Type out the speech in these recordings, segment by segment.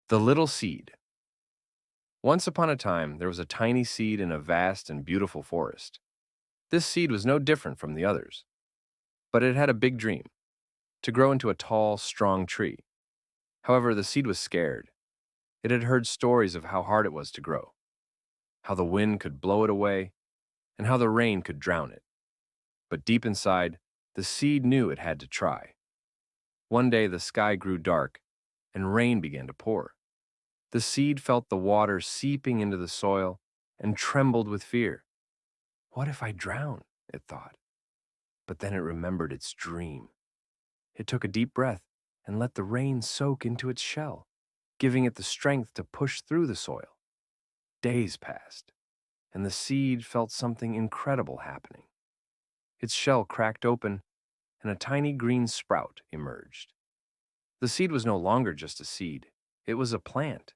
The Little Seed. Once upon a time, there was a tiny seed in a vast and beautiful forest. This seed was no different from the others, but it had a big dream to grow into a tall, strong tree. However, the seed was scared. It had heard stories of how hard it was to grow, how the wind could blow it away, and how the rain could drown it. But deep inside, the seed knew it had to try. One day, the sky grew dark, and rain began to pour. The seed felt the water seeping into the soil and trembled with fear. What if I drown? It thought. But then it remembered its dream. It took a deep breath and let the rain soak into its shell, giving it the strength to push through the soil. Days passed, and the seed felt something incredible happening. Its shell cracked open, and a tiny green sprout emerged. The seed was no longer just a seed, it was a plant.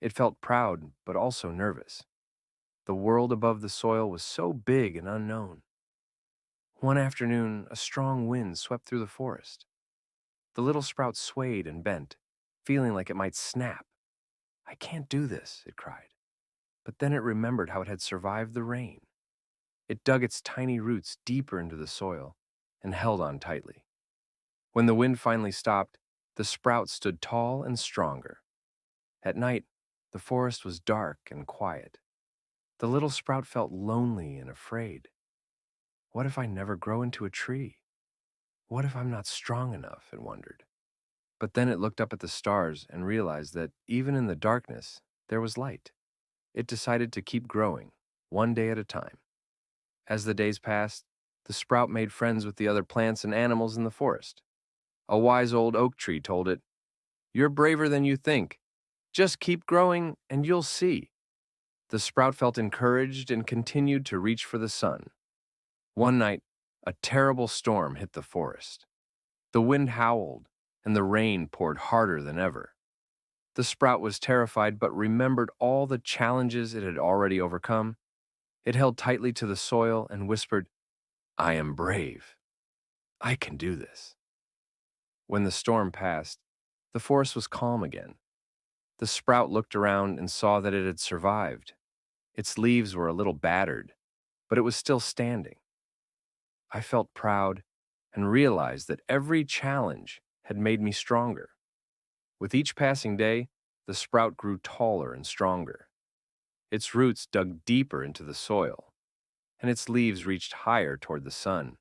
It felt proud, but also nervous. The world above the soil was so big and unknown. One afternoon, a strong wind swept through the forest. The little sprout swayed and bent, feeling like it might snap. I can't do this, it cried. But then it remembered how it had survived the rain. It dug its tiny roots deeper into the soil and held on tightly. When the wind finally stopped, the sprout stood tall and stronger. At night, the forest was dark and quiet. The little sprout felt lonely and afraid. What if I never grow into a tree? What if I'm not strong enough? It wondered. But then it looked up at the stars and realized that even in the darkness, there was light. It decided to keep growing, one day at a time. As the days passed, the sprout made friends with the other plants and animals in the forest. A wise old oak tree told it, "You're braver than you think. Just keep growing and you'll see." The sprout felt encouraged and continued to reach for the sun. One night, a terrible storm hit the forest. The wind howled, and the rain poured harder than ever. The sprout was terrified but remembered all the challenges it had already overcome. It held tightly to the soil and whispered, "I am brave. I can do this." When the storm passed, the forest was calm again. The sprout looked around and saw that it had survived. Its leaves were a little battered, but it was still standing. I felt proud and realized that every challenge had made me stronger. With each passing day, the sprout grew taller and stronger. Its roots dug deeper into the soil, and its leaves reached higher toward the sun.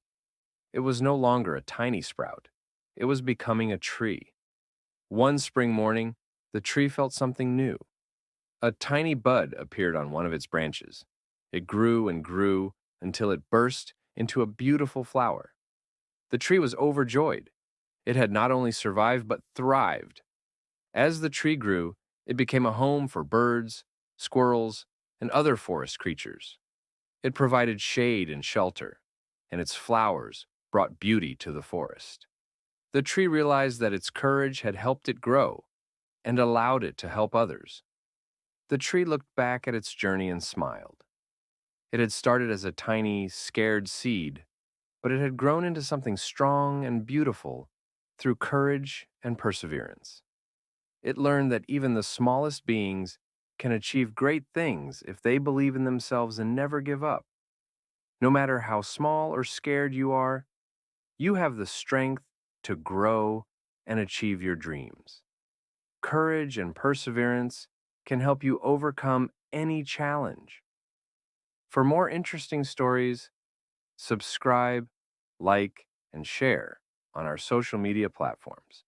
It was no longer a tiny sprout. It was becoming a tree. One spring morning, the tree felt something new. A tiny bud appeared on one of its branches. It grew and grew until it burst into a beautiful flower. The tree was overjoyed. It had not only survived but thrived. As the tree grew, it became a home for birds, squirrels, and other forest creatures. It provided shade and shelter, and its flowers brought beauty to the forest. The tree realized that its courage had helped it grow and allowed it to help others. The tree looked back at its journey and smiled. It had started as a tiny, scared seed, but it had grown into something strong and beautiful through courage and perseverance. It learned that even the smallest beings can achieve great things if they believe in themselves and never give up. No matter how small or scared you have the strength to grow and achieve your dreams. Courage and perseverance can help you overcome any challenge. For more interesting stories, subscribe, like, and share on our social media platforms.